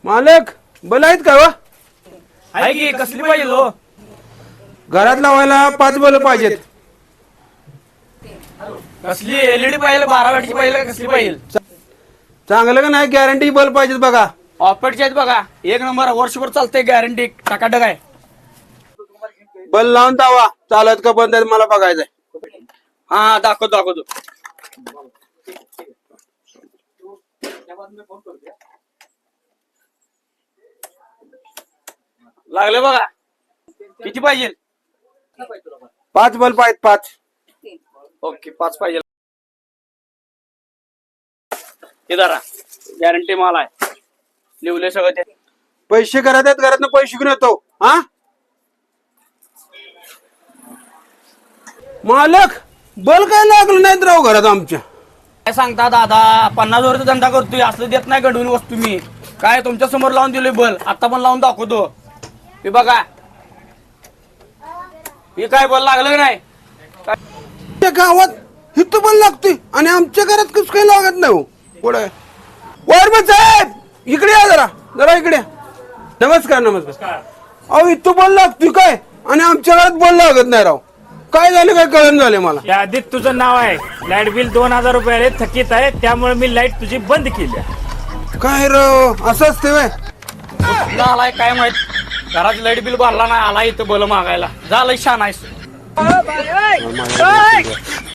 मालक बल आहेत का वा? आहे की कसली पाहिजे हो? घरात लावायला 5 बल्ब पाहिजेत. कसली एलईडी पाहिजे 12 वॅटची पाहिजे का कसली पाहिजे? चांगलं का नाही गॅरंटी बल्ब पाहिजेत बघा. ऑफरचे आहेत बघा, एक नंबर वर्षभर चालतंय, गॅरंटी टकाटक आहे. बल्ब लावून दावा चालत का बंद आहे मला बघायचंय. हा दाखवतो. लागले बघा, किती पाहिजे? 5 बल्ब आहेत 5. ओके 5 पाहिजे. हे धरा, गॅरंटी माल आहे, लिवले सगळं ते. पैसे घरात आहेत, घरातनं पैसे घेऊन येतो. हा मालक बल काय लागलं नाहीत राव घरात आमच्या. काय सांगता दादा, 50 वर्ष धंदा करतोय, असं देत नाही गडवून वस्तू मी. काय तुमच्या समोर लावून दिलोय बल, आता पण लावून दाखवतो. हे बघा, हे काय बल लागलं की नाही? त्या गावात हिथं पण लागतोय आणि आमच्या घरात कसं काही लागत नाही. हो पुढे वायरमन साहेब इकडे या, जरा इकडे या. नमस्कार. अहो इथं बल लागतोय काय आणि आमच्या घरात बल लागत नाही राव. काय झालं काय कळण झाले मला. यादीत तुझं नाव आहे, लाईट बिल 2000 रुपये आले, थकीत आहे, त्यामुळे मी लाईट तुझी बंद केली. काय राव असं असते व्हय? कुठला आलाय काय माहित, घराची लाईट बिल भरला नाही, आला इथं बल मागायला. झालंय शान आहेस.